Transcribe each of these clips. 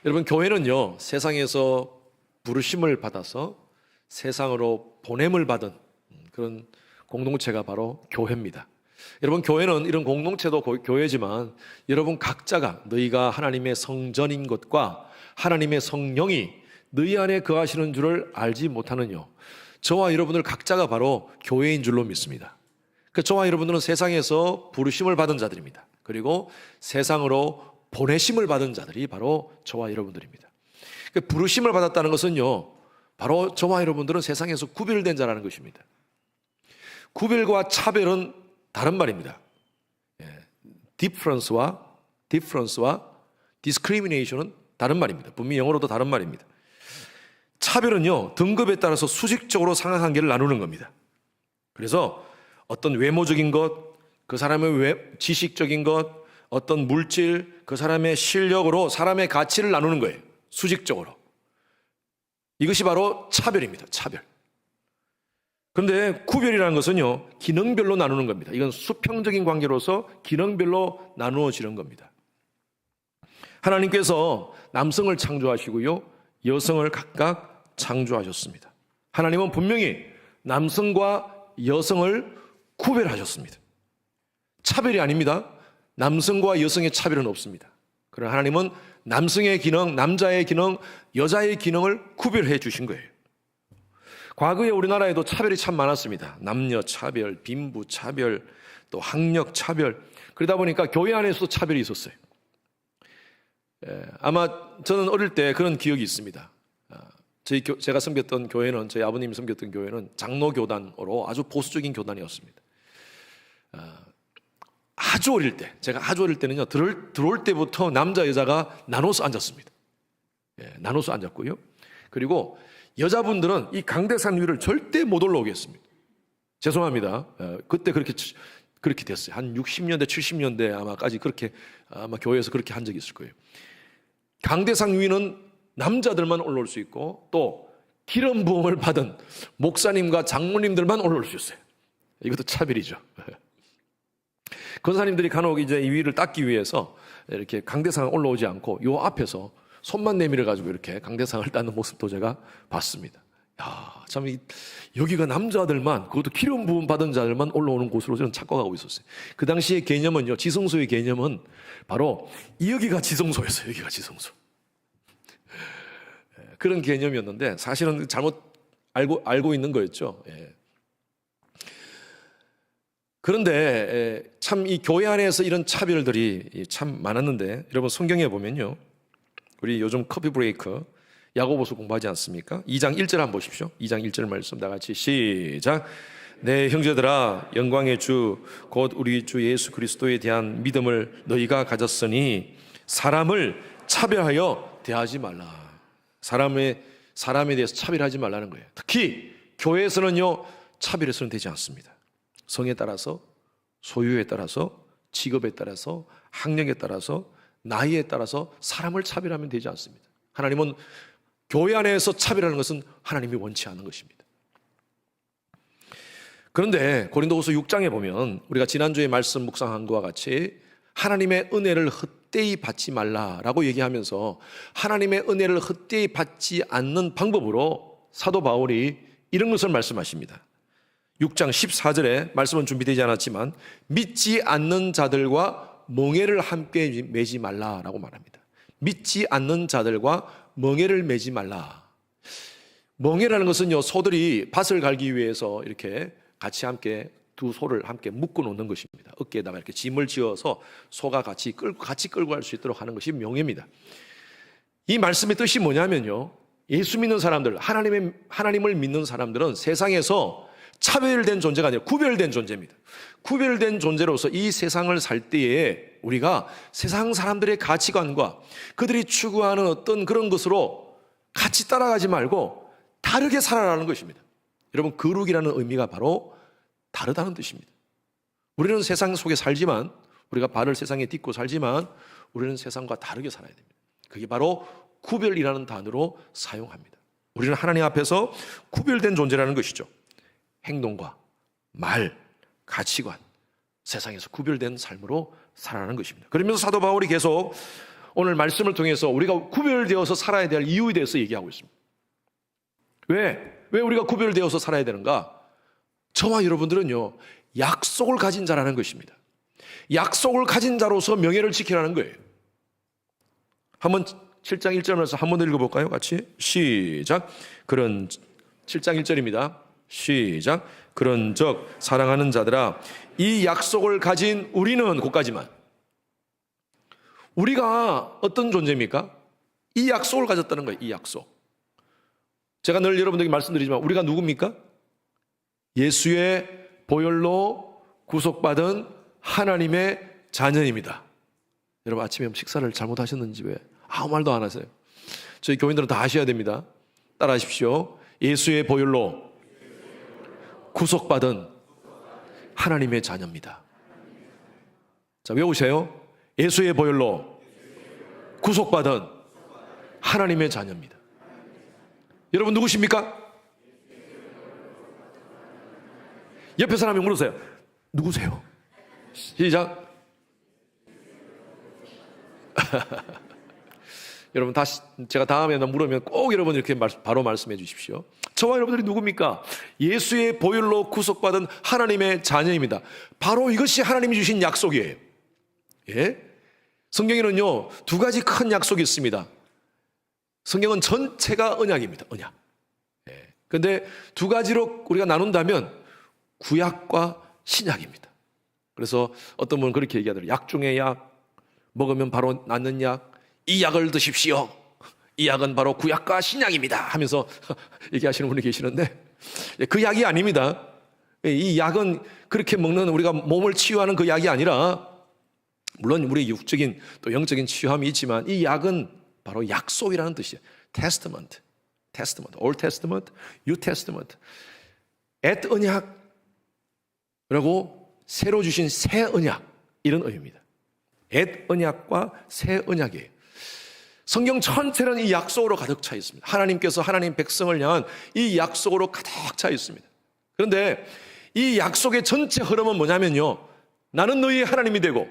여러분, 교회는요, 세상에서 부르심을 받아서 세상으로 보냄을 받은 그런 공동체가 바로 교회입니다. 여러분, 교회는 이런 공동체도 교회지만 여러분 각자가 너희가 하나님의 성전인 것과 하나님의 성령이 너희 안에 거하시는 줄을 알지 못하느뇨. 저와 여러분들 각자가 바로 교회인 줄로 믿습니다. 저와 여러분들은 세상에서 부르심을 받은 자들입니다. 그리고 세상으로 보내심을 받은 자들이 바로 저와 여러분들입니다. 부르심을 받았다는 것은요, 바로 저와 여러분들은 세상에서 구별된 자라는 것입니다. 구별과 차별은 다른 말입니다. difference와 discrimination은 다른 말입니다. 분명히 영어로도 다른 말입니다. 차별은요, 등급에 따라서 수직적으로 상하관계를 나누는 겁니다. 그래서 어떤 외모적인 것, 그 사람의 지식적인 것, 어떤 물질, 그 사람의 실력으로 사람의 가치를 나누는 거예요. 수직적으로. 이것이 바로 차별입니다. 차별. 그런데 구별이라는 것은요, 기능별로 나누는 겁니다. 이건 수평적인 관계로서 기능별로 나누어지는 겁니다. 하나님께서 남성을 창조하시고요, 여성을 각각 창조하셨습니다. 하나님은 분명히 남성과 여성을 구별하셨습니다. 차별이 아닙니다. 남성과 여성의 차별은 없습니다. 그러나 하나님은 남성의 기능, 남자의 기능, 여자의 기능을 구별해 주신 거예요. 과거에 우리나라에도 차별이 참 많았습니다. 남녀 차별, 빈부 차별, 또 학력 차별. 그러다 보니까 교회 안에서도 차별이 있었어요. 아마 저는 어릴 때 그런 기억이 있습니다. 제가 섬겼던 교회는, 저희 아버님이 섬겼던 교회는 장로교단으로 아주 보수적인 교단이었습니다. 아주 어릴 때, 제가 아주 어릴 때는요, 들어올 때부터 남자, 여자가 나눠서 앉았습니다. 나눠서 앉았고요. 그리고 여자분들은 이 강대상 위를 절대 못 올라오게 했습니다. 죄송합니다. 그때 그렇게 됐어요. 한 60년대, 70년대 아마까지 아마 교회에서 그렇게 한 적이 있을 거예요. 강대상 위는 남자들만 올라올 수 있고, 또 기름 부음을 받은 목사님과 장로님들만 올라올 수 있어요. 이것도 차별이죠. 권사님들이 간혹 이제 이 위를 닦기 위해서 이렇게 강대상을 올라오지 않고 요 앞에서 손만 내밀어 가지고 이렇게 강대상을 닦는 모습도 제가 봤습니다. 야, 참 여기가 남자들만, 그것도 기름 부음 받은 자들만 올라오는 곳으로 저는 착각하고 있었어요. 그 당시의 개념은요, 지성소의 개념은 바로 여기가 지성소였어요. 여기가 지성소. 그런 개념이었는데 사실은 잘못 알고 있는 거였죠. 그런데 참 이 교회 안에서 이런 차별들이 참 많았는데, 여러분 성경에 보면요, 우리 요즘 커피 브레이크 야고보서 공부하지 않습니까? 2장 1절 한번 보십시오. 2장 1절 말씀 다 같이 시작. 내 형제들아, 영광의 주 곧 우리 주 예수 그리스도에 대한 믿음을 너희가 가졌으니 사람을 차별하여 대하지 말라. 사람에 대해서 차별하지 말라는 거예요. 특히 교회에서는요, 차별해서는 되지 않습니다. 성에 따라서, 소유에 따라서, 직업에 따라서, 학력에 따라서, 나이에 따라서 사람을 차별하면 되지 않습니다. 하나님은 교회 안에서 차별하는 것은 하나님이 원치 않는 것입니다. 그런데 고린도후서 6장에 보면 우리가 지난주에 말씀 묵상한 것과 같이 하나님의 은혜를 헛되이 받지 말라라고 얘기하면서 하나님의 은혜를 헛되이 받지 않는 방법으로 사도 바울이 이런 것을 말씀하십니다. 6장 14절에 말씀은 준비되지 않았지만 믿지 않는 자들과 멍에를 함께 매지 말라라고 말합니다. 믿지 않는 자들과 멍에를 매지 말라. 멍에라는 것은요, 소들이 밭을 갈기 위해서 이렇게 같이 함께 두 소를 함께 묶어 놓는 것입니다. 어깨에다가 이렇게 짐을 지어서 소가 같이 끌고 갈 수 있도록 하는 것이 멍에입니다. 이 말씀의 뜻이 뭐냐면요, 예수 믿는 사람들, 하나님을 믿는 사람들은 세상에서 차별된 존재가 아니라 구별된 존재입니다. 구별된 존재로서 이 세상을 살 때에 우리가 세상 사람들의 가치관과 그들이 추구하는 어떤 그런 것으로 같이 따라가지 말고 다르게 살아가는 것입니다. 여러분, 거룩이라는 의미가 바로 다르다는 뜻입니다. 우리는 세상 속에 살지만, 우리가 발을 세상에 딛고 살지만 우리는 세상과 다르게 살아야 됩니다. 그게 바로 구별이라는 단어로 사용합니다. 우리는 하나님 앞에서 구별된 존재라는 것이죠. 행동과 말, 가치관, 세상에서 구별된 삶으로 살아가는 것입니다. 그러면서 사도 바울이 계속 오늘 말씀을 통해서 우리가 구별되어서 살아야 될 이유에 대해서 얘기하고 있습니다. 왜 우리가 구별되어서 살아야 되는가? 저와 여러분들은요, 약속을 가진 자라는 것입니다. 약속을 가진 자로서 명예를 지키라는 거예요. 한번 7장 1절에서 한번 읽어볼까요? 같이 시작. 7장 1절입니다. 시작. 그런즉 사랑하는 자들아, 이 약속을 가진 우리는, 곧까지만, 우리가 어떤 존재입니까? 이 약속을 가졌다는 거예요. 이 약속. 제가 늘 여러분들에게 말씀드리지만 우리가 누굽니까? 예수의 보혈로 구속받은 하나님의 자녀입니다. 여러분, 아침에 식사를 잘못하셨는지 왜 아무 말도 안 하세요? 저희 교인들은 다 아셔야 됩니다. 따라하십시오. 예수의 보혈로 구속받은 하나님의 자녀입니다. 자, 외우세요. 예수의 보혈로 구속받은 하나님의 자녀입니다. 여러분 누구십니까? 옆에 사람이 물으세요. 누구세요? 시작. 여러분, 다시 제가 다음에 물으면 꼭 여러분 이렇게 바로 말씀해 주십시오. 저와 여러분들이 누굽니까? 예수의 보혈로 구속받은 하나님의 자녀입니다. 바로 이것이 하나님이 주신 약속이에요. 예? 성경에는요, 두 가지 큰 약속이 있습니다. 성경은 전체가 언약입니다. 언약. 예. 근데 두 가지로 우리가 나눈다면 구약과 신약입니다. 그래서 어떤 분은 그렇게 얘기하더라고요. 약 중의 약, 먹으면 바로 낫는 약, 이 약을 드십시오. 이 약은 바로 구약과 신약입니다 하면서 얘기하시는 분이 계시는데, 그 약이 아닙니다. 이 약은 그렇게 먹는, 우리가 몸을 치유하는 그 약이 아니라, 물론 우리의 육적인 또 영적인 치유함이 있지만 이 약은 바로 약속이라는 뜻이에요. Testament, Old Testament, New Testament. 옛 언약이라고 새로 주신 새 언약, 이런 의미입니다. 옛 언약과 새 언약이에요. 성경 전체는 이 약속으로 가득 차 있습니다. 하나님께서 하나님 백성을 향한 이 약속으로 가득 차 있습니다. 그런데 이 약속의 전체 흐름은 뭐냐면요, 나는 너희의 하나님이 되고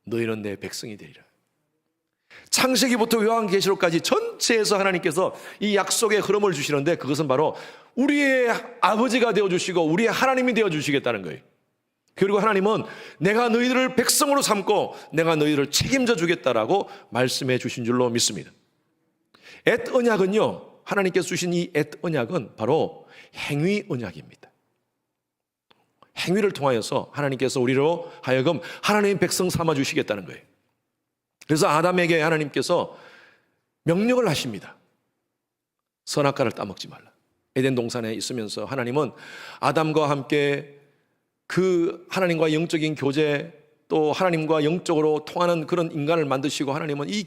너희는 내 백성이 되리라. 창세기부터 요한계시록까지 전체에서 하나님께서 이 약속의 흐름을 주시는데, 그것은 바로 우리의 아버지가 되어주시고 우리의 하나님이 되어주시겠다는 거예요. 그리고 하나님은 내가 너희들을 백성으로 삼고 내가 너희들을 책임져 주겠다라고 말씀해 주신 줄로 믿습니다. 옛 언약은요, 하나님께서 주신 이 옛 언약은 바로 행위 언약입니다. 행위를 통하여서 하나님께서 우리로 하여금 하나님의 백성 삼아 주시겠다는 거예요. 그래서 아담에게 하나님께서 명령을 하십니다. 선악과를 따먹지 말라. 에덴 동산에 있으면서 하나님은 아담과 함께 그 하나님과 영적인 교제, 또 하나님과 영적으로 통하는 그런 인간을 만드시고, 하나님은 이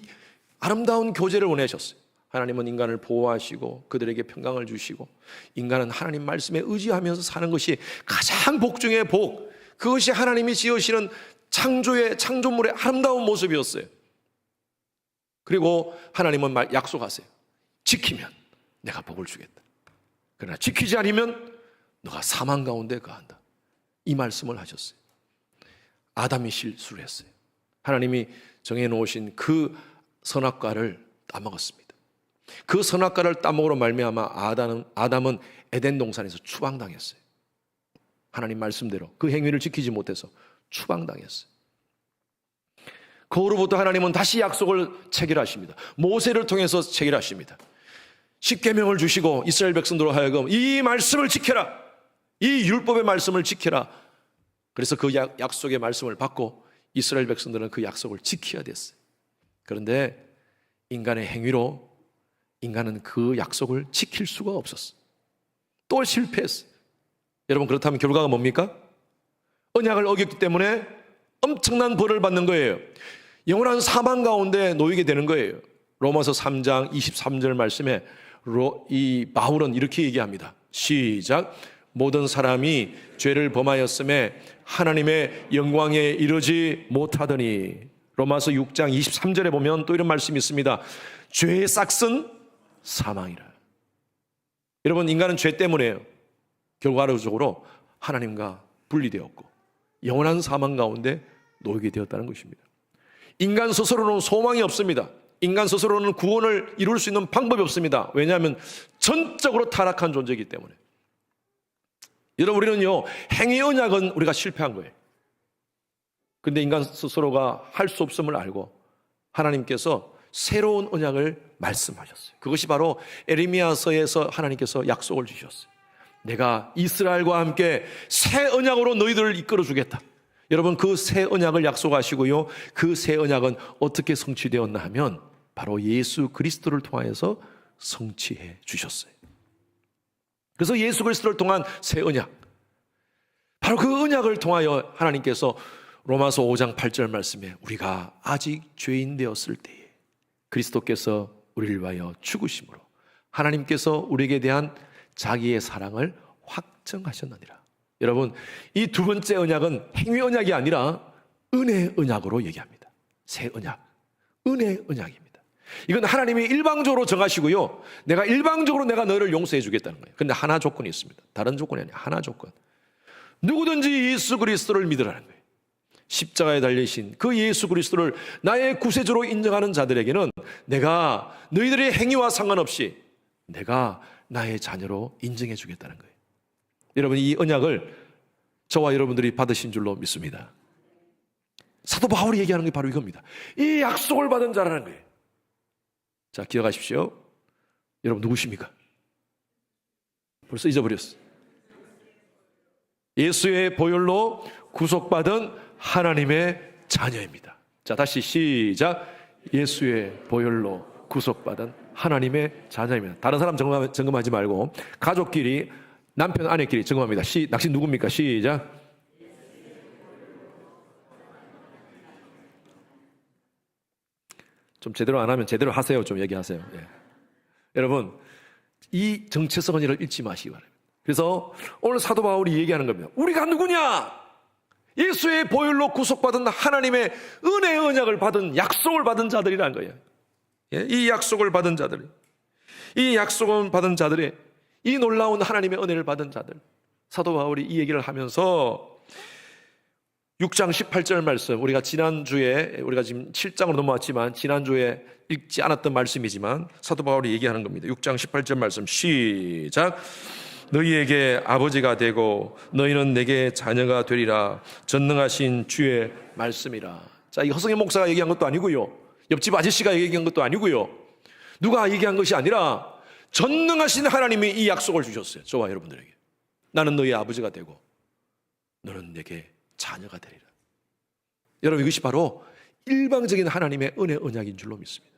아름다운 교제를 원하셨어요. 하나님은 인간을 보호하시고 그들에게 평강을 주시고, 인간은 하나님 말씀에 의지하면서 사는 것이 가장 복 중의 복, 그것이 하나님이 지으시는 창조물의 아름다운 모습이었어요. 그리고 하나님은 약속하세요. 지키면 내가 복을 주겠다. 그러나 지키지 않으면 너가 사망 가운데 거한다. 이 말씀을 하셨어요. 아담이 실수를 했어요. 하나님이 정해놓으신 그 선악과를 따먹었습니다. 그 선악과를 따먹으로 말미암아 아담은 에덴 동산에서 추방당했어요. 하나님 말씀대로 그 행위를 지키지 못해서 추방당했어요. 그 후로부터 하나님은 다시 약속을 체결하십니다. 모세를 통해서 체결하십니다. 십계명을 주시고 이스라엘 백성들로 하여금 이 말씀을 지켜라, 이 율법의 말씀을 지켜라. 그래서 그 약속의 말씀을 받고 이스라엘 백성들은 그 약속을 지켜야 됐어요. 그런데 인간의 행위로 인간은 그 약속을 지킬 수가 없었어요. 또 실패했어요. 여러분, 그렇다면 결과가 뭡니까? 언약을 어겼기 때문에 엄청난 벌을 받는 거예요. 영원한 사망 가운데 놓이게 되는 거예요. 로마서 3장 23절 말씀에 이 바울은 이렇게 얘기합니다. 시작. 모든 사람이 죄를 범하였음에 하나님의 영광에 이르지 못하더니. 로마서 6장 23절에 보면 또 이런 말씀이 있습니다. 죄의 싹은 사망이라. 여러분, 인간은 죄 때문에요. 결과적으로 하나님과 분리되었고 영원한 사망 가운데 놓이게 되었다는 것입니다. 인간 스스로는 소망이 없습니다. 인간 스스로는 구원을 이룰 수 있는 방법이 없습니다. 왜냐하면 전적으로 타락한 존재이기 때문에. 여러분, 우리는요, 행위 언약은 우리가 실패한 거예요. 근데 인간 스스로가 할 수 없음을 알고 하나님께서 새로운 언약을 말씀하셨어요. 그것이 바로 에레미야서에서 하나님께서 약속을 주셨어요. 내가 이스라엘과 함께 새 언약으로 너희들을 이끌어 주겠다. 여러분, 그 새 언약을 약속하시고요, 그 새 언약은 어떻게 성취되었나 하면 바로 예수 그리스도를 통하여서 성취해 주셨어요. 그래서 예수 그리스도를 통한 새 언약, 바로 그 언약을 통하여 하나님께서 로마서 5장 8절 말씀에 우리가 아직 죄인 되었을 때에 그리스도께서 우리를 위하여 죽으심으로 하나님께서 우리에게 대한 자기의 사랑을 확정하셨느니라. 여러분, 이 두 번째 언약은 행위 언약이 아니라 은혜 언약으로 얘기합니다. 새 언약, 은혜 언약입니다. 이건 하나님이 일방적으로 정하시고요, 내가 일방적으로 내가 너를 용서해 주겠다는 거예요. 그런데 하나 조건이 있습니다. 다른 조건이 아니라 하나 조건. 누구든지 예수 그리스도를 믿으라는 거예요. 십자가에 달리신 그 예수 그리스도를 나의 구세주로 인정하는 자들에게는 내가 너희들의 행위와 상관없이 내가 나의 자녀로 인정해 주겠다는 거예요. 여러분, 이 언약을 저와 여러분들이 받으신 줄로 믿습니다. 사도 바울이 얘기하는 게 바로 이겁니다. 이 약속을 받은 자라는 거예요. 자, 기억하십시오. 여러분, 누구십니까? 벌써 잊어버렸어. 예수의 보혈로 구속받은 하나님의 자녀입니다. 자, 다시 시작. 예수의 보혈로 구속받은 하나님의 자녀입니다. 다른 사람 점검하지 말고 가족끼리, 남편 아내끼리 점검합니다. 당신 누굽니까? 시작. 좀 제대로 안 하면 제대로 하세요. 좀 얘기하세요. 예. 여러분, 이 정체성은 잃지 마시기 바랍니다. 그래서 오늘 사도 바울이 얘기하는 겁니다. 우리가 누구냐? 예수의 보혈로 구속받은 하나님의 은혜의 언약을 받은, 약속을 받은 자들이라는 거예요. 예? 이 약속을 받은 자들, 이 약속을 받은 자들의 이 놀라운 하나님의 은혜를 받은 자들, 사도 바울이 이 얘기를 하면서 6장 18절 말씀, 우리가 지난주에, 우리가 지금 7장으로 넘어왔지만 지난주에 읽지 않았던 말씀이지만 사도 바울이 얘기하는 겁니다. 6장 18절 말씀 시작. 너희에게 아버지가 되고 너희는 내게 자녀가 되리라. 전능하신 주의 말씀이라. 자, 이 허성현 목사가 얘기한 것도 아니고요, 옆집 아저씨가 얘기한 것도 아니고요, 누가 얘기한 것이 아니라 전능하신 하나님이 이 약속을 주셨어요. 저와 여러분들에게. 나는 너희 아버지가 되고 너는 내게 자녀가 되리라. 여러분, 이것이 바로 일방적인 하나님의 은혜 언약인 줄로 믿습니다.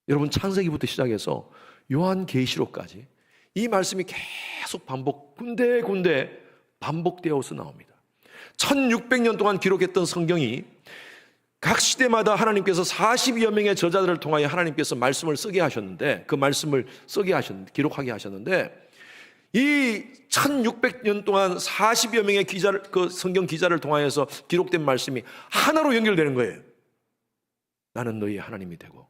여러분, 창세기부터 시작해서 요한계시록까지 이 말씀이 계속 군데군데 반복되어서 나옵니다. 1600년 동안 기록했던 성경이 각 시대마다 하나님께서 40여 명의 저자들을 통하여 하나님께서 말씀을 쓰게 하셨는데, 그 말씀을 쓰게 하셨는데, 기록하게 하셨는데, 이 1600년 동안 40여 명의 기자를, 그 성경 기자를 통하여서 기록된 말씀이 하나로 연결되는 거예요. 나는 너희 하나님이 되고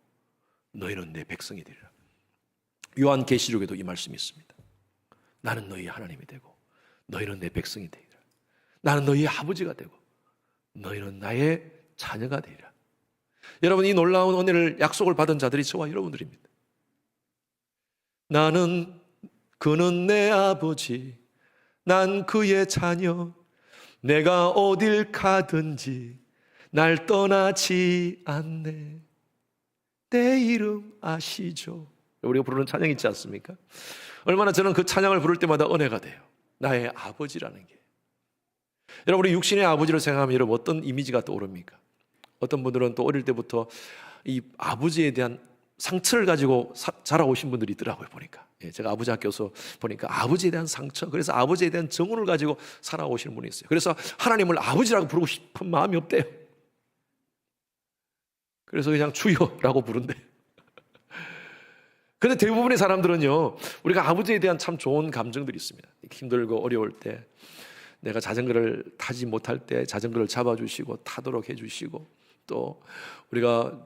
너희는 내 백성이 되리라. 요한계시록에도 이 말씀이 있습니다. 나는 너희 하나님이 되고 너희는 내 백성이 되리라. 나는 너희의 아버지가 되고 너희는 나의 자녀가 되리라. 여러분, 이 놀라운 은혜를, 약속을 받은 자들이 저와 여러분들입니다. 그는 내 아버지, 난 그의 자녀, 내가 어딜 가든지 날 떠나지 않네. 내 이름 아시죠? 우리가 부르는 찬양 있지 않습니까? 얼마나 저는 그 찬양을 부를 때마다 은혜가 돼요. 나의 아버지라는 게. 여러분, 우리 육신의 아버지를 생각하면 여러분 어떤 이미지가 떠오릅니까? 어떤 분들은 또 어릴 때부터 이 아버지에 대한 상처를 가지고 자라오신 분들이 있더라고요, 보니까. 예, 제가 아버지 학교에서 보니까 아버지에 대한 상처, 그래서 아버지에 대한 정운을 가지고 살아오시는 분이 있어요. 그래서 하나님을 아버지라고 부르고 싶은 마음이 없대요. 그래서 그냥 주여라고 부른대. 근데 대부분의 사람들은요, 우리가 아버지에 대한 참 좋은 감정들이 있습니다. 힘들고 어려울 때, 내가 자전거를 타지 못할 때 자전거를 잡아주시고 타도록 해주시고, 또 우리가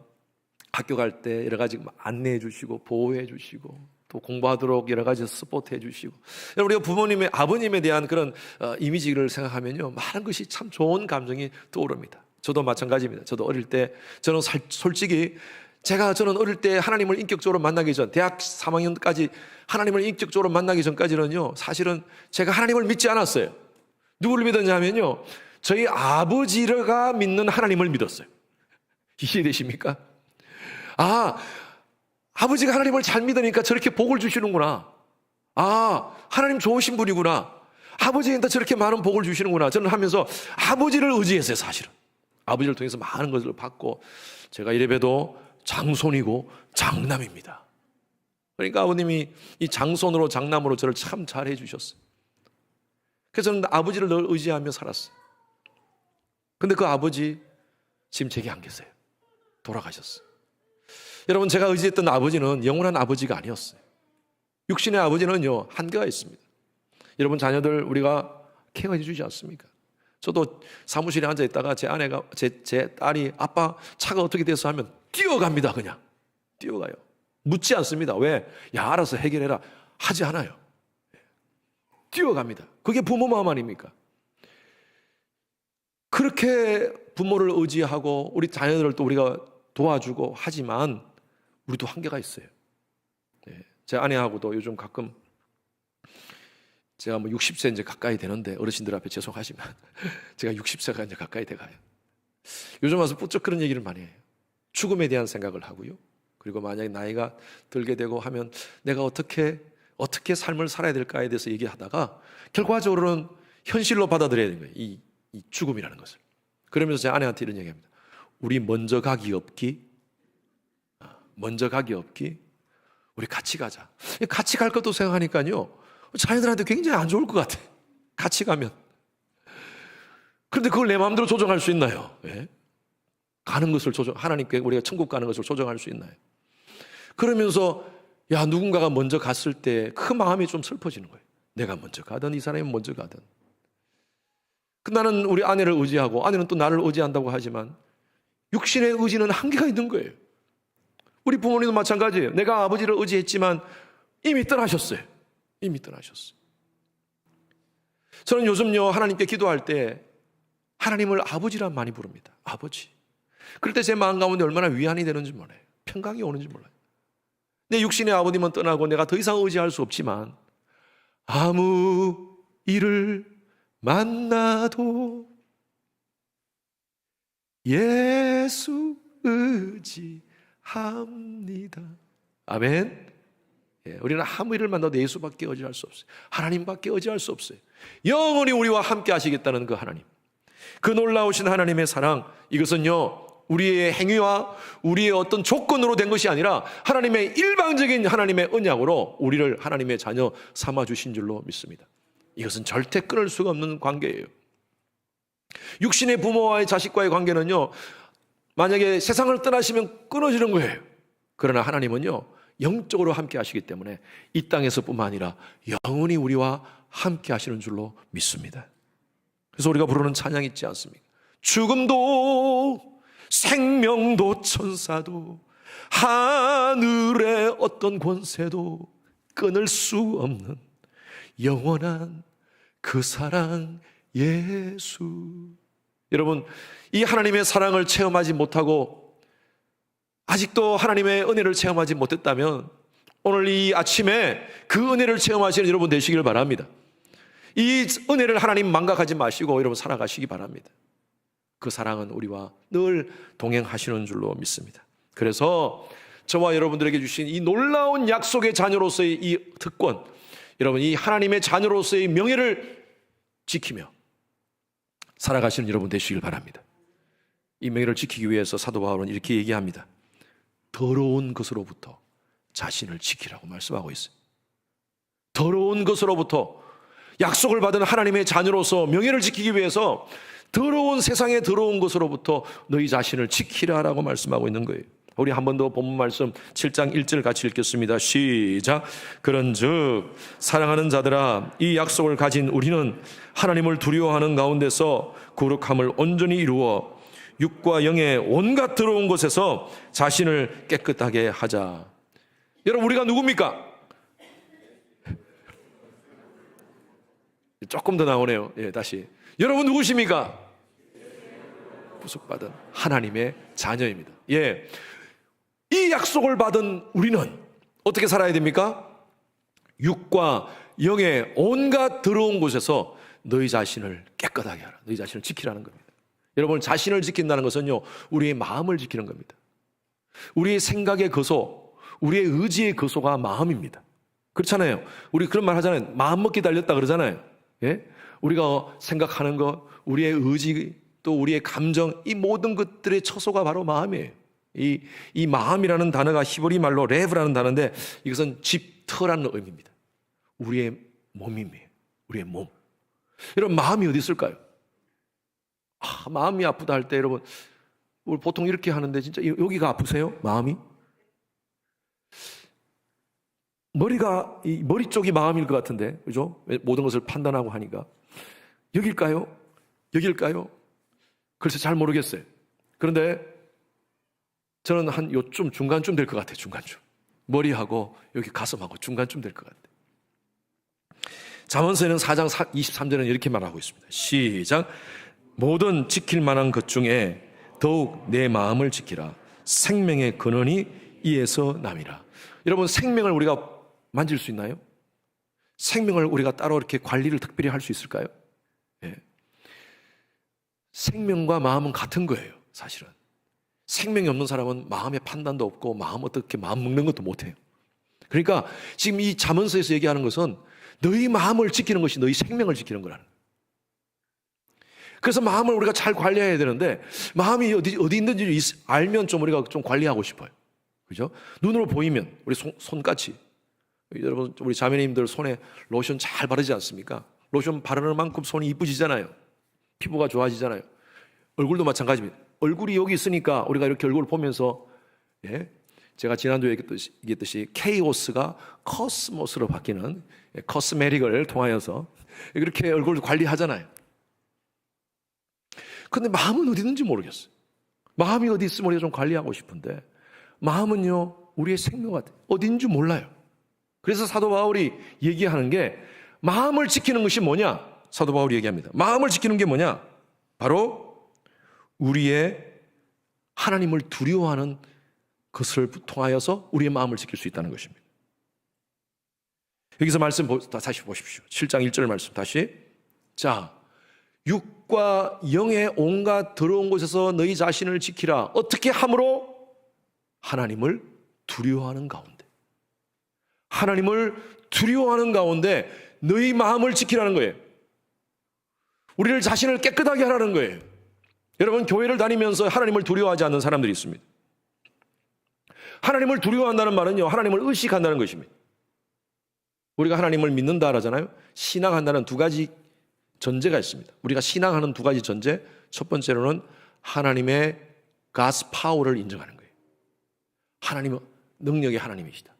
학교 갈 때 여러 가지 안내해 주시고 보호해 주시고, 또 공부하도록 여러 가지 서포트 해 주시고. 우리가 부모님의, 아버님에 대한 그런 이미지를 생각하면요, 많은 것이 참 좋은 감정이 떠오릅니다. 저도 마찬가지입니다. 저도 어릴 때 저는 솔직히 저는 어릴 때 하나님을 인격적으로 만나기 전, 대학 3학년까지 하나님을 인격적으로 만나기 전까지는요, 사실은 제가 하나님을 믿지 않았어요. 누구를 믿었냐면요, 저희 아버지가 믿는 하나님을 믿었어요. 이해되십니까? 아버지가 하나님을 잘 믿으니까 저렇게 복을 주시는구나. 하나님 좋으신 분이구나. 아버지한테 저렇게 많은 복을 주시는구나. 저는 하면서 아버지를 의지했어요, 사실은. 아버지를 통해서 많은 것을 받고, 제가 이래봬도 장손이고 장남입니다. 그러니까 아버님이 이 장손으로 장남으로 저를 참 잘해 주셨어요. 그래서 저는 아버지를 늘 의지하며 살았어요. 근데 그 아버지 지금 제게 안 계세요. 돌아가셨어요. 여러분, 제가 의지했던 아버지는 영원한 아버지가 아니었어요. 육신의 아버지는요, 한계가 있습니다. 여러분, 자녀들 우리가 케어해 주지 않습니까? 저도 사무실에 앉아 있다가 제 아내가, 제 딸이 아빠 차가 어떻게 돼서 하면 뛰어갑니다. 그냥 뛰어가요. 묻지 않습니다. 왜? 야, 알아서 해결해라 하지 않아요. 뛰어갑니다. 그게 부모 마음 아닙니까? 그렇게 부모를 의지하고 우리 자녀들을 또 우리가 도와주고 하지만 우리도 한계가 있어요. 제 아내하고도 요즘 가끔 제가 60세 이제 가까이 되는데, 어르신들 앞에 죄송하지만 제가 60세가 이제 가까이 돼가요. 요즘 와서 부쩍 그런 얘기를 많이 해요. 죽음에 대한 생각을 하고요. 그리고 만약에 나이가 들게 되고 하면 내가 어떻게 삶을 살아야 될까에 대해서 얘기하다가 결과적으로는 현실로 받아들여야 되는 거예요. 이 죽음이라는 것을. 그러면서 제 아내한테 이런 얘기합니다. 우리 먼저 가기 없기, 우리 같이 가자. 같이 갈 것도 생각하니까요, 자녀들한테 굉장히 안 좋을 것 같아. 같이 가면. 그런데 그걸 내 마음대로 조정할 수 있나요? 예? 가는 것을 하나님께 우리가 천국 가는 것을 조정할 수 있나요? 그러면서 누군가가 먼저 갔을 때 그 마음이 좀 슬퍼지는 거예요. 내가 먼저 가든 이 사람이 먼저 가든. 나는 우리 아내를 의지하고 아내는 또 나를 의지한다고 하지만 육신의 의지는 한계가 있는 거예요. 우리 부모님도 마찬가지예요. 내가 아버지를 의지했지만 이미 떠나셨어요. 저는 요즘요, 하나님께 기도할 때 하나님을 아버지란 많이 부릅니다. 아버지. 그럴 때 제 마음 가운데 얼마나 위안이 되는지 몰라요. 평강이 오는지 몰라요. 내 육신의 아버님은 떠나고 내가 더 이상 의지할 수 없지만 아무 일을 만나도 예수 의지합니다. 아멘. 우리는 아무 일을 만나도 예수밖에 의지할 수 없어요. 하나님밖에 의지할 수 없어요. 영원히 우리와 함께 하시겠다는 그 하나님, 그 놀라우신 하나님의 사랑, 이것은요, 우리의 행위와 우리의 어떤 조건으로 된 것이 아니라 하나님의 일방적인 하나님의 언약으로 우리를 하나님의 자녀 삼아주신 줄로 믿습니다. 이것은 절대 끊을 수가 없는 관계예요. 육신의 부모와의 자식과의 관계는요, 만약에 세상을 떠나시면 끊어지는 거예요. 그러나 하나님은요, 영적으로 함께 하시기 때문에 이 땅에서뿐만 아니라 영원히 우리와 함께 하시는 줄로 믿습니다. 그래서 우리가 부르는 찬양 있지 않습니까? 죽음도 생명도 천사도 하늘의 어떤 권세도 끊을 수 없는 영원한 그 사랑 예수. 여러분, 이 하나님의 사랑을 체험하지 못하고 아직도 하나님의 은혜를 체험하지 못했다면 오늘 이 아침에 그 은혜를 체험하시는 여러분 되시기를 바랍니다. 이 은혜를 하나님 망각하지 마시고 여러분 살아가시기 바랍니다. 그 사랑은 우리와 늘 동행하시는 줄로 믿습니다. 그래서 저와 여러분들에게 주신 이 놀라운 약속의 자녀로서의 이 특권, 여러분 이 하나님의 자녀로서의 명예를 지키며 살아가시는 여러분 되시길 바랍니다. 이 명예를 지키기 위해서 사도 바울은 이렇게 얘기합니다. 더러운 것으로부터 자신을 지키라고 말씀하고 있어요. 더러운 것으로부터, 약속을 받은 하나님의 자녀로서 명예를 지키기 위해서 더러운 세상의 더러운 것으로부터 너희 자신을 지키라라고 말씀하고 있는 거예요. 우리 한 번 더 본문 말씀 7장 1절 같이 읽겠습니다. 시작. 그런즉 사랑하는 자들아, 이 약속을 가진 우리는 하나님을 두려워하는 가운데서 거룩함을 온전히 이루어 육과 영의 온갖 더러운 것에서 자신을 깨끗하게 하자. 여러분, 우리가 누굽니까? 조금 더 나오네요. 다시. 여러분 누구십니까? 구속받은 하나님의 자녀입니다. 예, 이 약속을 받은 우리는 어떻게 살아야 됩니까? 육과 영의 온갖 더러운 곳에서 너희 자신을 깨끗하게 하라. 너희 자신을 지키라는 겁니다. 여러분, 자신을 지킨다는 것은요, 우리의 마음을 지키는 겁니다. 우리의 생각의 거소, 우리의 의지의 거소가 마음입니다. 그렇잖아요. 우리 그런 말 하잖아요. 마음 먹기 달렸다 그러잖아요. 예? 우리가 생각하는 것, 우리의 의지, 또 우리의 감정, 이 모든 것들의 처소가 바로 마음이에요. 이 마음이라는 단어가 히브리 말로 레브라는 단어인데, 이것은 집터라는 의미입니다. 우리의 몸입니다. 우리의 몸. 여러분, 마음이 어디 있을까요? 마음이 아프다 할 때 여러분, 우리 보통 이렇게 하는데 진짜 여기가 아프세요? 마음이? 머리 쪽이 마음일 것 같은데, 그죠? 모든 것을 판단하고 하니까. 여길까요? 여길까요? 글쎄 잘 모르겠어요. 그런데 저는 한 요쯤 중간쯤 될 것 같아요. 중간쯤. 머리하고 여기 가슴하고 중간쯤 될 것 같아요. 잠언서에는 4장 23절에는 이렇게 말하고 있습니다. 시작. 모든 지킬 만한 것 중에 더욱 내 마음을 지키라. 생명의 근원이 이에서 남이라. 여러분, 생명을 우리가 만질 수 있나요? 생명을 우리가 따로 이렇게 관리를 특별히 할 수 있을까요? 예. 생명과 마음은 같은 거예요, 사실은. 생명이 없는 사람은 마음의 판단도 없고 어떻게 마음 먹는 것도 못해요. 그러니까 지금 이 잠언서에서 얘기하는 것은 너희 마음을 지키는 것이 너희 생명을 지키는 거라는 거예요. 그래서 마음을 우리가 잘 관리해야 되는데, 마음이 어디 있는지 알면 좀 우리가 좀 관리하고 싶어요. 그죠? 눈으로 보이면 우리 손같이, 여러분, 우리 자매님들 손에 로션 잘 바르지 않습니까? 로션 바르는 만큼 손이 이쁘지잖아요. 피부가 좋아지잖아요. 얼굴도 마찬가지입니다. 얼굴이 여기 있으니까 우리가 이렇게 얼굴을 보면서, 예, 제가 지난주에 얘기했듯이 케이오스가 코스모스로 바뀌는 코스메틱을 통하여서 이렇게 얼굴을 관리하잖아요. 근데 마음은 어디 있는지 모르겠어요. 마음이 어디 있으면 우리가 좀 관리하고 싶은데, 마음은요, 우리의 생명 같아요. 어딘지 몰라요. 그래서 사도 바울이 얘기하는 게, 마음을 지키는 것이 뭐냐? 사도 바울이 얘기합니다. 마음을 지키는 게 뭐냐? 바로 우리의 하나님을 두려워하는 것을 통하여서 우리의 마음을 지킬 수 있다는 것입니다. 여기서 말씀 다시 보십시오. 7장 1절 말씀 다시. 자, 육과 영의 온갖 더러운 곳에서 너희 자신을 지키라. 어떻게 함으로? 하나님을 두려워하는 가운데. 하나님을 두려워하는 가운데 너희 마음을 지키라는 거예요. 우리를 자신을 깨끗하게 하라는 거예요. 여러분, 교회를 다니면서 하나님을 두려워하지 않는 사람들이 있습니다. 하나님을 두려워한다는 말은요, 하나님을 의식한다는 것입니다. 우리가 하나님을 믿는다 하잖아요. 신앙한다는 두 가지 전제가 있습니다. 우리가 신앙하는 두 가지 전제, 첫 번째로는 하나님의 God's power를 인정하는 거예요. 하나님은 능력의 하나님이시다.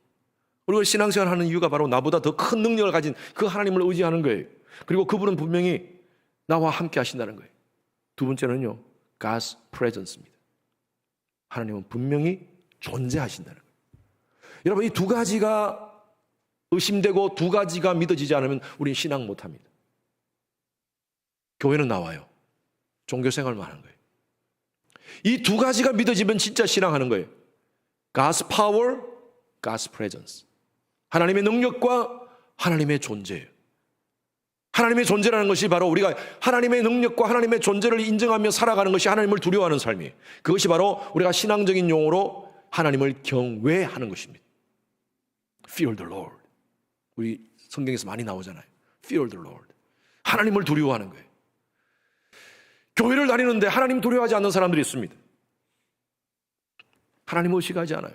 우리가 신앙생활 하는 이유가 바로 나보다 더 큰 능력을 가진 그 하나님을 의지하는 거예요. 그리고 그분은 분명히 나와 함께 하신다는 거예요. 두 번째는요, God's presence입니다. 하나님은 분명히 존재하신다는 거예요. 여러분, 이 두 가지가 의심되고 두 가지가 믿어지지 않으면 우리는 신앙 못합니다. 교회는 나와요. 종교생활만 하는 거예요. 이 두 가지가 믿어지면 진짜 신앙하는 거예요. God's power, God's presence. 하나님의 능력과 하나님의 존재예요. 하나님의 존재라는 것이 바로 우리가 하나님의 능력과 하나님의 존재를 인정하며 살아가는 것이 하나님을 두려워하는 삶이에요. 그것이 바로 우리가 신앙적인 용어로 하나님을 경외하는 것입니다. Fear the Lord. 우리 성경에서 많이 나오잖아요. Fear the Lord. 하나님을 두려워하는 거예요. 교회를 다니는데 하나님 두려워하지 않는 사람들이 있습니다. 하나님을 의식하지 않아요.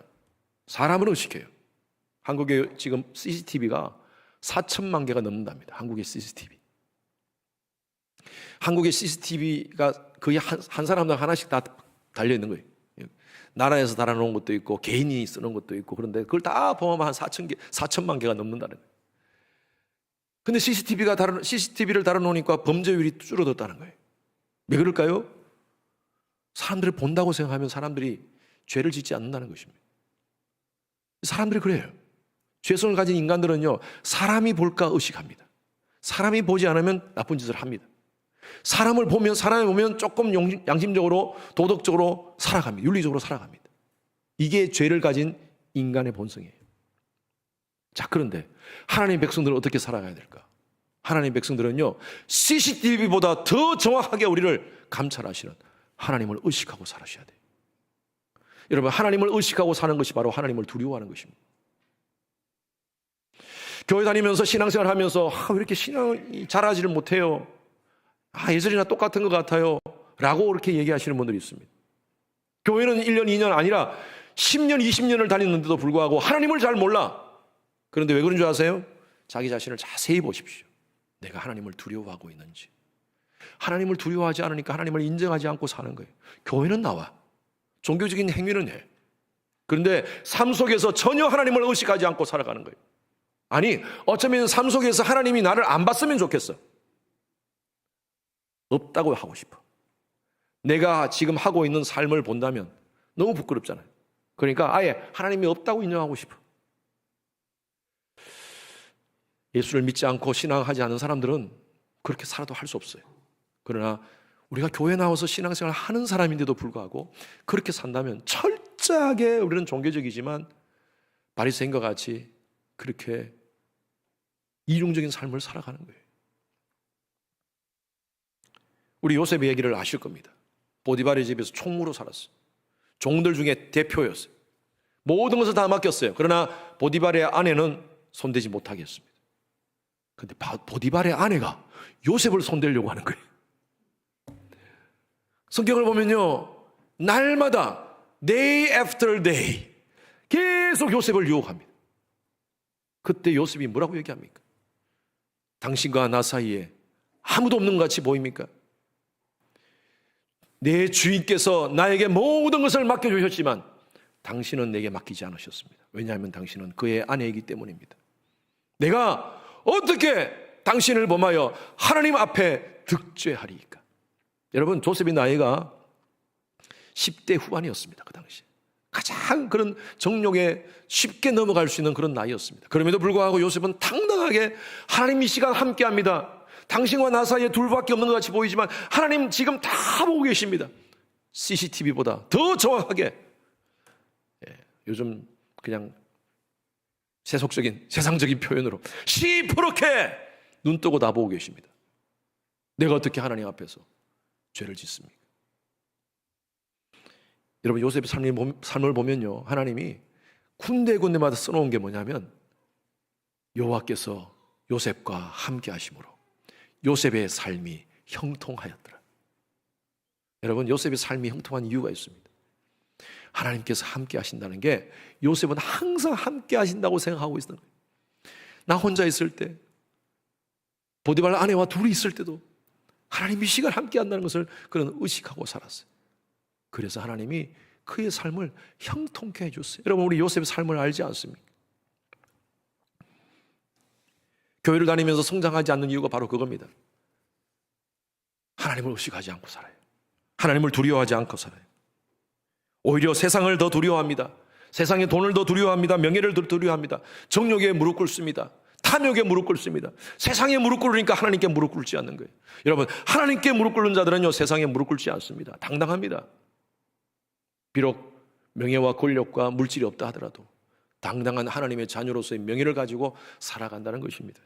사람을 의식해요. 한국에 지금 CCTV가 4천만 개가 넘는답니다. 한국의 CCTV. 한국의 CCTV가 거의 한 사람당 하나씩 다 달려있는 거예요. 나라에서 달아놓은 것도 있고 개인이 쓰는 것도 있고, 그런데 그걸 다 포함하면 한 4천만 개가 넘는다는 거예요. 근데 CCTV를 달아놓으니까 범죄율이 줄어들었다는 거예요. 왜 그럴까요? 사람들이 본다고 생각하면 사람들이 죄를 짓지 않는다는 것입니다. 사람들이 그래요. 죄성을 가진 인간들은요, 사람이 볼까 의식합니다. 사람이 보지 않으면 나쁜 짓을 합니다. 사람을 보면, 사람을 보면 조금 양심적으로, 도덕적으로 살아갑니다. 윤리적으로 살아갑니다. 이게 죄를 가진 인간의 본성이에요. 자, 그런데 하나님의 백성들은 어떻게 살아가야 될까? 하나님의 백성들은요, CCTV보다 더 정확하게 우리를 감찰하시는 하나님을 의식하고 살아셔야 돼요. 여러분, 하나님을 의식하고 사는 것이 바로 하나님을 두려워하는 것입니다. 교회 다니면서 신앙생활 하면서 왜 이렇게 신앙이 잘하지를 못해요? 예전이나 똑같은 것 같아요 라고 그렇게 얘기하시는 분들이 있습니다. 교회는 1년, 2년 아니라 10년, 20년을 다녔는데도 불구하고 하나님을 잘 몰라. 그런데 왜 그런 줄 아세요? 자기 자신을 자세히 보십시오. 내가 하나님을 두려워하고 있는지. 하나님을 두려워하지 않으니까 하나님을 인정하지 않고 사는 거예요. 교회는 나와, 종교적인 행위는 해. 그런데 삶 속에서 전혀 하나님을 의식하지 않고 살아가는 거예요. 아니, 어쩌면 삶 속에서 하나님이 나를 안 봤으면 좋겠어. 없다고 하고 싶어. 내가 지금 하고 있는 삶을 본다면 너무 부끄럽잖아요. 그러니까 아예 하나님이 없다고 인정하고 싶어. 예수를 믿지 않고 신앙하지 않은 사람들은 그렇게 살아도 할 수 없어요. 그러나 우리가 교회 나와서 신앙생활을 하는 사람인데도 불구하고 그렇게 산다면 철저하게 우리는 종교적이지만 바리새인과 같이 그렇게 이중적인 삶을 살아가는 거예요. 우리 요셉의 얘기를 아실 겁니다. 보디발의 집에서 총무로 살았어요. 종들 중에 대표였어요. 모든 것을 다 맡겼어요. 그러나 보디발의 아내는 손대지 못하게 했습니다. 그런데 보디발의 아내가 요셉을 손대려고 하는 거예요. 성경을 보면요, 날마다 day after day 계속 요셉을 유혹합니다. 그때 요셉이 뭐라고 얘기합니까? 당신과 나 사이에 아무도 없는 것 같이 보입니까? 내 주인께서 나에게 모든 것을 맡겨주셨지만 당신은 내게 맡기지 않으셨습니다. 왜냐하면 당신은 그의 아내이기 때문입니다. 내가 어떻게 당신을 범하여 하나님 앞에 득죄하리이까? 여러분, 조셉의 나이가 10대 후반이었습니다. 그 당시에 가장 그런 정욕에 쉽게 넘어갈 수 있는 그런 나이였습니다. 그럼에도 불구하고 요셉은 당당하게 하나님 이 시간 함께합니다. 당신과 나 사이에 둘밖에 없는 것 같이 보이지만 하나님 지금 다 보고 계십니다. CCTV보다 더 정확하게, 요즘 그냥 세상적인 표현으로 시퍼렇게 눈 뜨고 다 보고 계십니다. 내가 어떻게 하나님 앞에서 죄를 짓습니까? 여러분, 요셉의 삶을 보면요, 하나님이 군데군데마다 써놓은 게 뭐냐면 여호와께서 요셉과 함께 하심으로 요셉의 삶이 형통하였더라. 여러분, 요셉의 삶이 형통한 이유가 있습니다. 하나님께서 함께 하신다는 게 요셉은 항상 함께 하신다고 생각하고 있었던 거예요. 나 혼자 있을 때, 보디발 아내와 둘이 있을 때도 하나님이 시간 함께 한다는 것을 그는 의식하고 살았어요. 그래서 하나님이 그의 삶을 형통케 해줬어요. 여러분, 우리 요셉의 삶을 알지 않습니까? 교회를 다니면서 성장하지 않는 이유가 바로 그겁니다. 하나님을 의식하지 않고 살아요. 하나님을 두려워하지 않고 살아요. 오히려 세상을 더 두려워합니다. 세상의 돈을 더 두려워합니다. 명예를 더 두려워합니다. 정욕에 무릎 꿇습니다. 탐욕에 무릎 꿇습니다. 세상에 무릎 꿇으니까 하나님께 무릎 꿇지 않는 거예요. 여러분, 하나님께 무릎 꿇는 자들은요, 세상에 무릎 꿇지 않습니다. 당당합니다. 비록 명예와 권력과 물질이 없다 하더라도 당당한 하나님의 자녀로서의 명예를 가지고 살아간다는 것입니다.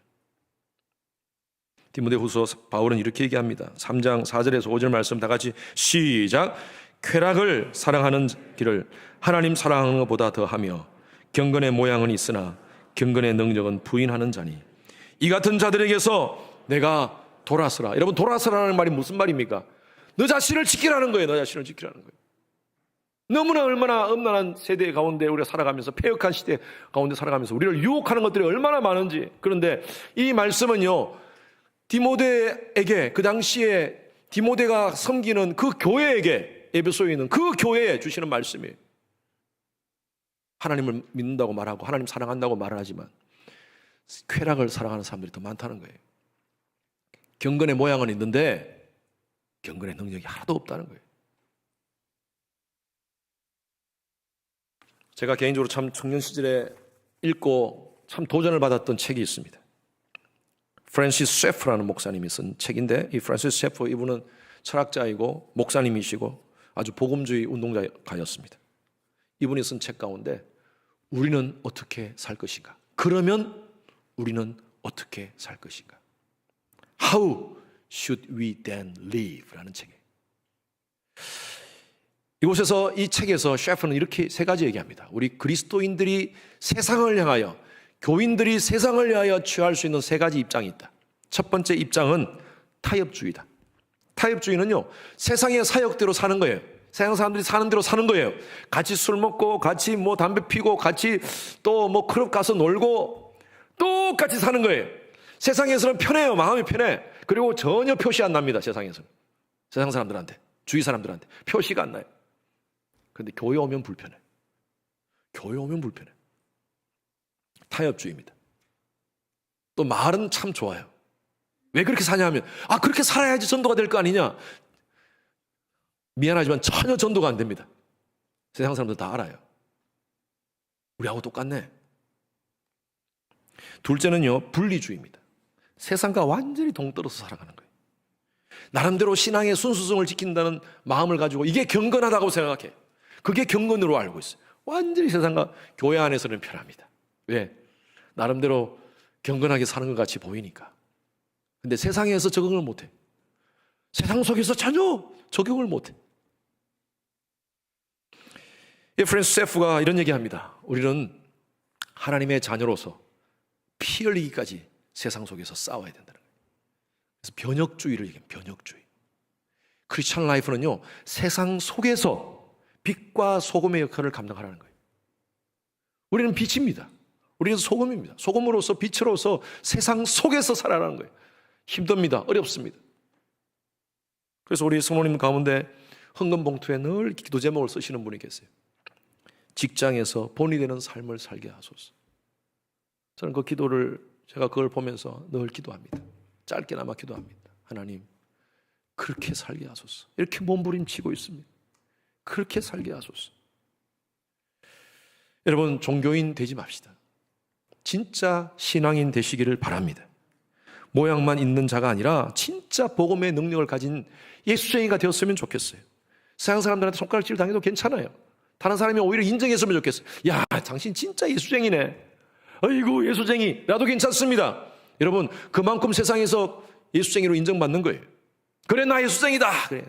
디모데후서 바울은 이렇게 얘기합니다. 3장 4절에서 5절 말씀 다 같이 시작. 쾌락을 사랑하는 길을 하나님 사랑하는 것보다 더하며 경건의 모양은 있으나 경건의 능력은 부인하는 자니 이 같은 자들에게서 내가 돌아서라. 여러분, 돌아서라는 말이 무슨 말입니까? 너 자신을 지키라는 거예요. 너 자신을 지키라는 거예요. 너무나 얼마나 음란한 세대 가운데 우리가 살아가면서, 폐역한 시대 가운데 살아가면서 우리를 유혹하는 것들이 얼마나 많은지. 그런데 이 말씀은요, 디모데에게, 그 당시에 디모데가 섬기는 그 교회에게, 에베소에 있는 그 교회에 주시는 말씀이에요. 하나님을 믿는다고 말하고 하나님 사랑한다고 말을 하지만 쾌락을 사랑하는 사람들이 더 많다는 거예요. 경건의 모양은 있는데 경건의 능력이 하나도 없다는 거예요. 제가 개인적으로 참 청년 시절에 읽고 참 도전을 받았던 책이 있습니다. 프랜시스 셰프라는 목사님이 쓴 책인데, 이 프랜시스 셰프 이분은 철학자이고 목사님이시고 아주 복음주의 운동가였습니다. 이분이 쓴 책 가운데 우리는 어떻게 살 것인가? 그러면 우리는 어떻게 살 것인가? How should we then live? 라는 책이에요. 이곳에서 이 책에서 셰프는 이렇게 세 가지 얘기합니다. 우리 그리스도인들이 세상을 향하여, 교인들이 세상을 향하여 취할 수 있는 세 가지 입장이 있다. 첫 번째 입장은 타협주의다. 타협주의는요, 세상의 사역대로 사는 거예요. 세상 사람들이 사는 대로 사는 거예요. 같이 술 먹고, 같이 뭐 담배 피고, 같이 또 뭐 클럽 가서 놀고, 똑같이 사는 거예요. 세상에서는 편해요. 마음이 편해. 그리고 전혀 표시 안 납니다. 세상에서는. 세상 사람들한테, 주위 사람들한테 표시가 안 나요. 그런데 교회 오면 불편해. 교회 오면 불편해. 타협주의입니다. 또 말은 참 좋아요. 왜 그렇게 사냐 하면, 그렇게 살아야지 전도가 될 거 아니냐. 미안하지만 전혀 전도가 안 됩니다. 세상 사람들 다 알아요. 우리하고 똑같네. 둘째는요, 분리주의입니다. 세상과 완전히 동떨어서 살아가는 거예요. 나름대로 신앙의 순수성을 지킨다는 마음을 가지고 이게 경건하다고 생각해. 그게 경건으로 알고 있어요. 완전히 세상과 교회 안에서는 편합니다. 왜? 나름대로 경건하게 사는 것 같이 보이니까. 근데 세상에서 적응을 못해. 세상 속에서 전혀 적용을 못해. 프랜시스 셰프가 이런 얘기합니다. 우리는 하나님의 자녀로서 피 흘리기까지 세상 속에서 싸워야 된다는 거예요. 그래서 변혁주의를 얘기해요. 변혁주의. 크리스천 라이프는요, 세상 속에서 빛과 소금의 역할을 감당하라는 거예요. 우리는 빛입니다. 우리는 소금입니다. 소금으로서 빛으로서 세상 속에서 살아라는 거예요. 힘듭니다. 어렵습니다. 그래서 우리 성모님 가운데 헌금 봉투에 늘 기도 제목을 쓰시는 분이 계세요. 직장에서 본이 되는 삶을 살게 하소서. 저는 그 기도를, 제가 그걸 보면서 늘 기도합니다. 짧게나마 기도합니다. 하나님, 그렇게 살게 하소서. 이렇게 몸부림치고 있습니다. 그렇게 살게 하소서. 여러분, 종교인 되지 맙시다. 진짜 신앙인 되시기를 바랍니다. 모양만 있는 자가 아니라 진짜 복음의 능력을 가진 예수쟁이가 되었으면 좋겠어요. 세상 사람들한테 손가락질 당해도 괜찮아요. 다른 사람이 오히려 인정했으면 좋겠어요. 야, 당신 진짜 예수쟁이네. 아이고, 예수쟁이. 나도 괜찮습니다. 여러분, 그만큼 세상에서 예수쟁이로 인정받는 거예요. 그래, 나 예수쟁이다. 그래.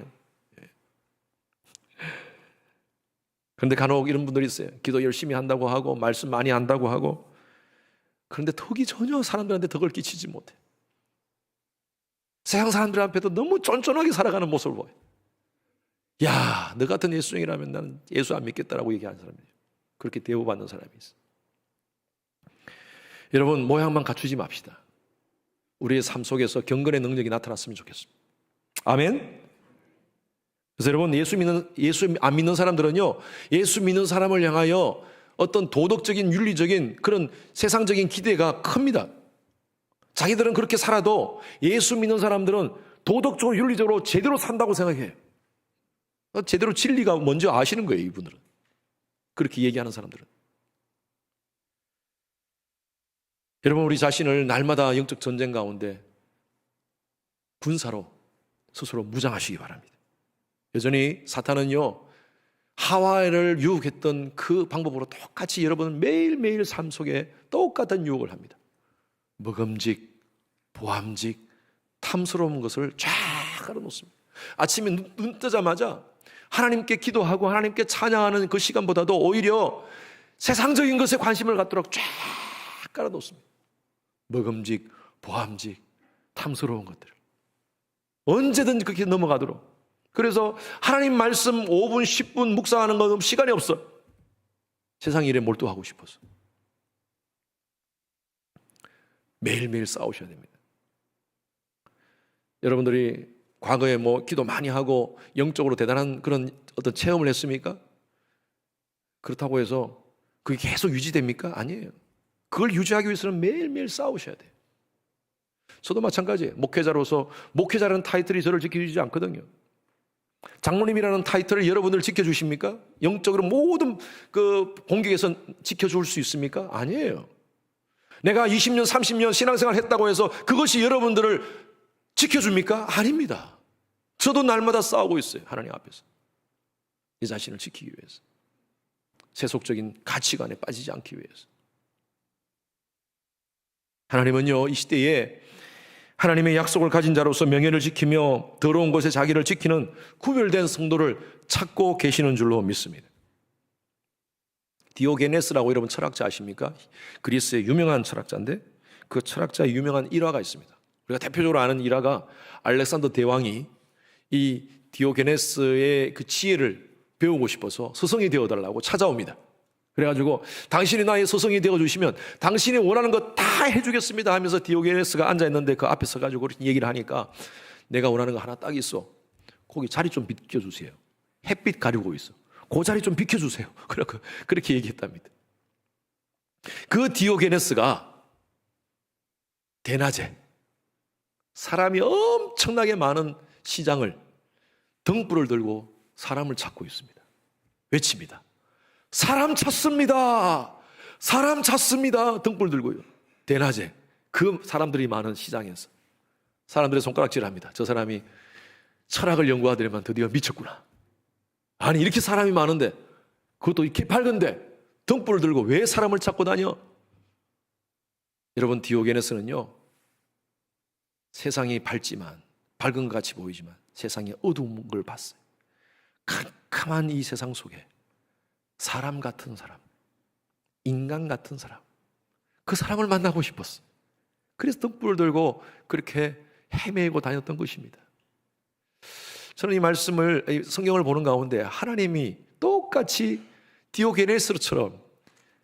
그런데 간혹 이런 분들이 있어요. 기도 열심히 한다고 하고 말씀 많이 한다고 하고, 그런데 덕이 전혀 사람들한테 덕을 끼치지 못해. 세상 사람들 앞에도 너무 쫀쫀하게 살아가는 모습을 보여요. 야, 너 같은 예수쟁이라면 나는 예수 안 믿겠다라고 얘기하는 사람이에요. 그렇게 대우받는 사람이 있어요. 여러분, 모양만 갖추지 맙시다. 우리의 삶 속에서 경건의 능력이 나타났으면 좋겠습니다. 아멘. 그래서 여러분, 예수 안 믿는 사람들은요, 예수 믿는 사람을 향하여 어떤 도덕적인, 윤리적인 그런 세상적인 기대가 큽니다. 자기들은 그렇게 살아도 예수 믿는 사람들은 도덕적으로, 윤리적으로 제대로 산다고 생각해요. 제대로 진리가 먼저 아시는 거예요, 이분들은. 그렇게 얘기하는 사람들은. 여러분, 우리 자신을 날마다 영적 전쟁 가운데 군사로 스스로 무장하시기 바랍니다. 여전히 사탄은요, 하와를 유혹했던 그 방법으로 똑같이 여러분은 매일매일 삶 속에 똑같은 유혹을 합니다. 먹음직, 보암직, 탐스러운 것을 쫙 깔아놓습니다. 아침에 눈 뜨자마자 하나님께 기도하고 하나님께 찬양하는 그 시간보다도 오히려 세상적인 것에 관심을 갖도록 쫙 깔아놓습니다. 먹음직, 보암직, 탐스러운 것들 언제든 그렇게 넘어가도록. 그래서 하나님 말씀 5분, 10분 묵상하는 건 시간이 없어. 세상 일에 몰두하고 싶어서. 매일매일 싸우셔야 됩니다. 여러분들이 과거에 뭐 기도 많이 하고 영적으로 대단한 그런 어떤 체험을 했습니까? 그렇다고 해서 그게 계속 유지됩니까? 아니에요. 그걸 유지하기 위해서는 매일매일 싸우셔야 돼요. 저도 마찬가지예요. 목회자로서 목회자라는 타이틀이 저를 지켜주지 않거든요. 장로님이라는 타이틀을 여러분들 지켜주십니까? 영적으로 모든 그 공격에서 지켜줄 수 있습니까? 아니에요. 내가 20년, 30년 신앙생활 했다고 해서 그것이 여러분들을 지켜줍니까? 아닙니다. 저도 날마다 싸우고 있어요. 하나님 앞에서. 내 자신을 지키기 위해서. 세속적인 가치관에 빠지지 않기 위해서. 하나님은요, 이 시대에 하나님의 약속을 가진 자로서 명예를 지키며 더러운 것에 자기를 지키는 구별된 성도를 찾고 계시는 줄로 믿습니다. 디오게네스라고 여러분 철학자 아십니까? 그리스의 유명한 철학자인데 그 철학자의 유명한 일화가 있습니다. 우리가 대표적으로 아는 일화가 알렉산더 대왕이 이 디오게네스의 그 지혜를 배우고 싶어서 스승이 되어달라고 찾아옵니다. 그래가지고 당신이 나의 스승이 되어주시면 당신이 원하는 거 다 해주겠습니다 하면서 디오게네스가 앉아있는데 그 앞에 서가지고 얘기를 하니까 내가 원하는 거 하나 딱 있어. 거기 자리 좀 비켜주세요. 햇빛 가리고 있어. 그 자리 좀 비켜주세요. 그렇게 얘기했답니다. 그 디오게네스가 대낮에 사람이 엄청나게 많은 시장을 등불을 들고 사람을 찾고 있습니다. 외칩니다. 사람 찾습니다. 사람 찾습니다. 등불 들고요. 대낮에 그 사람들이 많은 시장에서 사람들의 손가락질을 합니다. 저 사람이 철학을 연구하더니만 드디어 미쳤구나. 아니 이렇게 사람이 많은데 그것도 이렇게 밝은데 등불을 들고 왜 사람을 찾고 다녀? 여러분 디오게네스는요 세상이 밝지만 밝은 것 같이 보이지만 세상이 어두운 걸 봤어요. 캄캄한 이 세상 속에 사람 같은 사람, 인간 같은 사람, 그 사람을 만나고 싶었어. 그래서 등불을 들고 그렇게 헤매고 다녔던 것입니다. 저는 이 말씀을, 성경을 보는 가운데 하나님이 똑같이 디오게네스처럼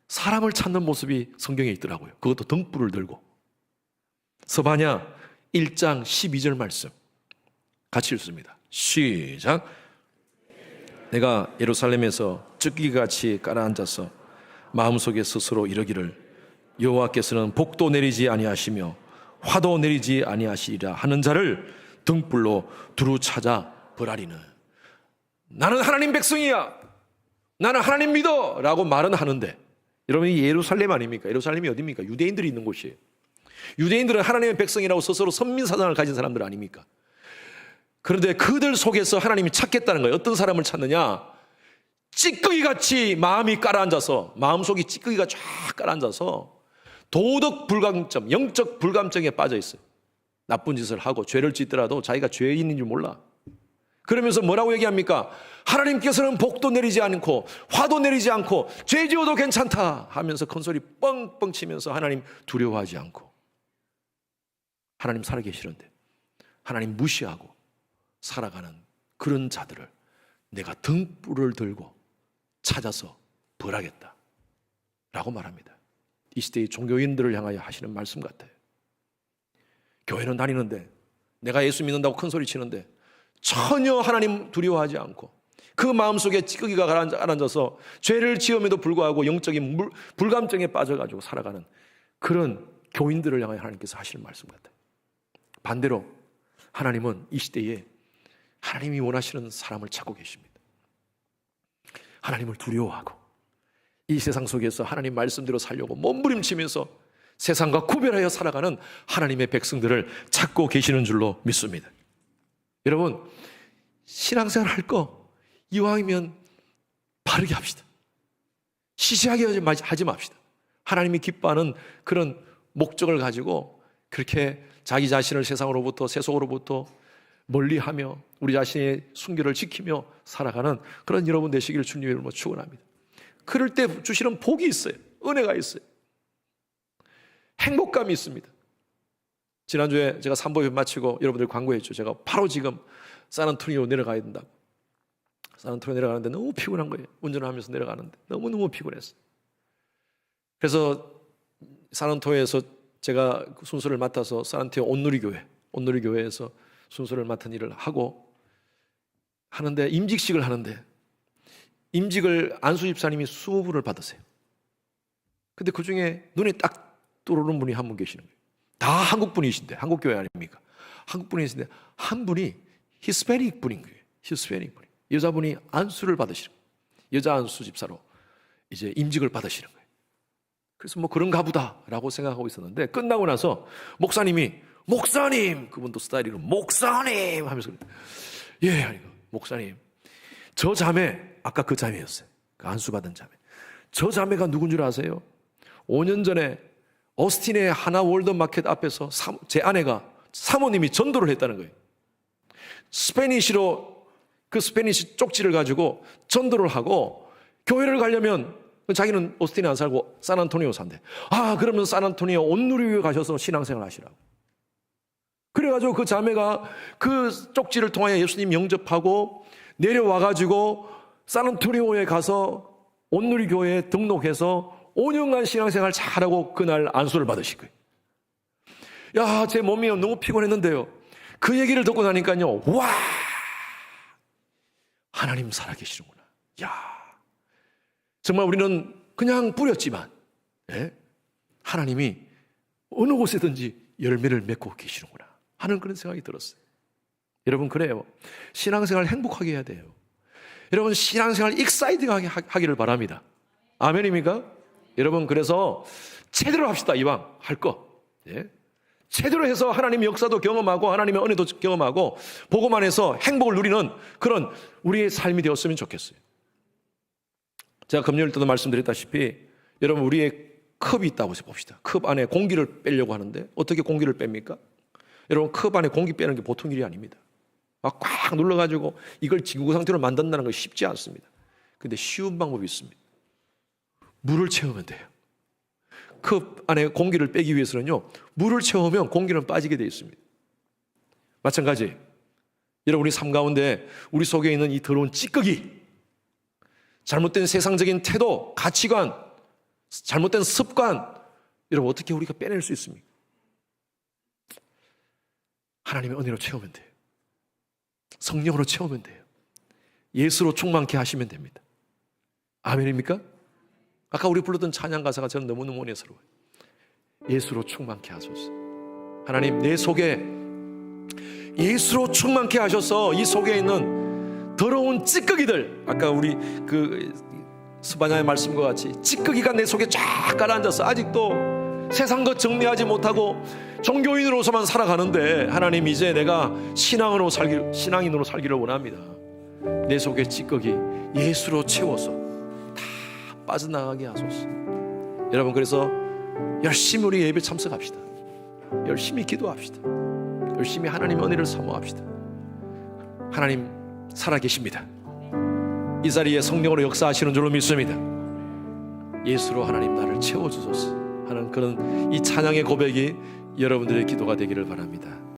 사람을 찾는 모습이 성경에 있더라고요. 그것도 등불을 들고. 스바냐 1장 12절 말씀 같이 읽습니다. 시작. 내가 예루살렘에서 ጭ기같이 깔아앉아서 마음속에 스스로 이르기를 여호와께서는 복도 내리지 아니하시며 화도 내리지 아니하시리라 하는 자를 등불로 두루 찾아 벌하리는. 나는 하나님 백성이야, 나는 하나님 믿어 라고 말은 하는데, 여러분이 예루살렘 아닙니까? 예루살렘이 어디입니까? 유대인들이 있는 곳이에요. 유대인들은 하나님의 백성이라고 스스로 선민사상을 가진 사람들 아닙니까? 그런데 그들 속에서 하나님이 찾겠다는 거예요. 어떤 사람을 찾느냐? 찌꺼기같이 마음이 깔아앉아서, 마음속이 찌꺼기가 쫙 깔아앉아서 도덕 불감점, 영적 불감증에 빠져 있어요. 나쁜 짓을 하고 죄를 짓더라도 자기가 죄인인 줄 몰라. 그러면서 뭐라고 얘기합니까? 하나님께서는 복도 내리지 않고 화도 내리지 않고 죄 지어도 괜찮다 하면서 큰소리 뻥뻥 치면서 하나님 두려워하지 않고, 하나님 살아계시는데 하나님 무시하고 살아가는 그런 자들을 내가 등불을 들고 찾아서 벌하겠다 라고 말합니다. 이 시대의 종교인들을 향하여 하시는 말씀 같아요. 교회는 다니는데, 내가 예수 믿는다고 큰소리 치는데 전혀 하나님 두려워하지 않고 그 마음속에 찌꺼기가 가라앉아서 죄를 지음에도 불구하고 영적인 불감증에 빠져가지고 살아가는 그런 교인들을 향하여 하나님께서 하시는 말씀 같아요. 반대로 하나님은 이 시대에 하나님이 원하시는 사람을 찾고 계십니다. 하나님을 두려워하고 이 세상 속에서 하나님 말씀대로 살려고 몸부림치면서 세상과 구별하여 살아가는 하나님의 백성들을 찾고 계시는 줄로 믿습니다. 여러분, 신앙생활 할 거 이왕이면 바르게 합시다. 시시하게 하지 맙시다. 하나님이 기뻐하는 그런 목적을 가지고 그렇게 자기 자신을 세상으로부터, 세속으로부터 멀리하며 우리 자신의 순결을 지키며 살아가는 그런 여러분 되시기를 주님의 이름으로 축원합니다. 그럴 때 주시는 복이 있어요. 은혜가 있어요. 행복감이 있습니다. 지난주에 제가 3부 마치고 여러분들 광고했죠. 제가 바로 지금 산안토니오 내려가야 된다고. 산안토니오 내려가는데 너무 피곤한 거예요. 운전을 하면서 내려가는데 너무너무 피곤했어요. 그래서 산안토니오에서 제가 순서를 맡아서 산안토니오 온누리교회에서 순서를 맡은 일을 하는데 임직식을 하는데, 임직을 안수 집사님이 20분을 받으세요. 근데 그 중에 눈에 딱 들어오는 분이 한 분 계시는 거예요. 다 한국 분이신데, 한국 교회 아닙니까? 한국 분이신데 한 분이 히스패닉 분인 거예요. 히스패닉 분이. 여자분이 안수를 받으시는 거예요. 여자 안수 집사로 이제 임직을 받으시는 거예요. 그래서 뭐 그런가 보다라고 생각하고 있었는데 끝나고 나서 목사님이 목사님, 그분도 스타일이 목사님 하면서 예, 아니고 목사님, 저 자매, 아까 그 자매였어요. 그 안수받은 자매. 저 자매가 누군 줄 아세요? 5년 전에 어스틴의 하나 월드마켓 앞에서 제 아내가 사모님이 전도를 했다는 거예요. 스페니시로 그 스페니시 쪽지를 가지고 전도를 하고 교회를 가려면 자기는 오스틴에 안 살고 샌안토니오 산대. 아, 그러면 샌안토니오 온누리교회 가셔서 신앙생활 하시라고. 그래가지고 그 자매가 그 쪽지를 통하여 예수님 영접하고 내려와가지고 샌안토니오에 가서 온누리교회에 등록해서 5년간 신앙생활 잘하고 그날 안수를 받으실 거예요. 야, 제 몸이 너무 피곤했는데요. 그 얘기를 듣고 나니까요, 와, 하나님 살아계시는구나. 야, 정말 우리는 그냥 뿌렸지만, 예? 하나님이 어느 곳에든지 열매를 맺고 계시는구나 하는 그런 생각이 들었어요. 여러분, 그래요. 신앙생활 행복하게 해야 돼요. 여러분, 신앙생활 익사이팅하게 하기를 바랍니다. 아멘입니까? 여러분, 그래서 제대로 합시다. 이왕 할 거. 예? 제대로 해서 하나님의 역사도 경험하고 하나님의 은혜도 경험하고 복음 안에서 행복을 누리는 그런 우리의 삶이 되었으면 좋겠어요. 제가 금요일 때도 말씀드렸다시피 여러분, 우리의 컵이 있다고 해서 봅시다. 컵 안에 공기를 빼려고 하는데 어떻게 공기를 뺍니까? 여러분, 컵 안에 공기 빼는 게 보통 일이 아닙니다. 막 꽉 눌러가지고 이걸 지구 상태로 만든다는 건 쉽지 않습니다. 근데 쉬운 방법이 있습니다. 물을 채우면 돼요. 컵 안에 공기를 빼기 위해서는요, 물을 채우면 공기는 빠지게 되어 있습니다. 마찬가지, 여러분, 우리 삶 가운데 우리 속에 있는 이 더러운 찌꺼기, 잘못된 세상적인 태도, 가치관, 잘못된 습관, 여러분, 어떻게 우리가 빼낼 수 있습니까? 하나님의 은혜로 채우면 돼요. 성령으로 채우면 돼요. 예수로 충만케 하시면 됩니다. 아멘입니까? 아까 우리 불렀던 찬양 가사가 저는 너무너무 은혜스러워요. 예수로 충만케 하소서. 하나님, 내 속에 예수로 충만케 하셔서 이 속에 있는 더러운 찌꺼기들, 아까 우리 그 스바냐의 말씀과 같이 찌꺼기가 내 속에 쫙 가라앉아서 아직도 세상 것 정리하지 못하고 종교인으로서만 살아가는데, 하나님, 이제 내가 신앙인으로 살기를 원합니다. 내 속에 찌꺼기 예수로 채워서 다 빠져나가게 하소서. 여러분, 그래서 열심히 우리 예배 참석합시다. 열심히 기도합시다. 열심히 하나님의 은혜를 사모합시다. 하나님 살아계십니다. 이 자리에 성령으로 역사하시는 줄로 믿습니다. 예수로 하나님 나를 채워주소서 하는 그런 이 찬양의 고백이 여러분들의 기도가 되기를 바랍니다.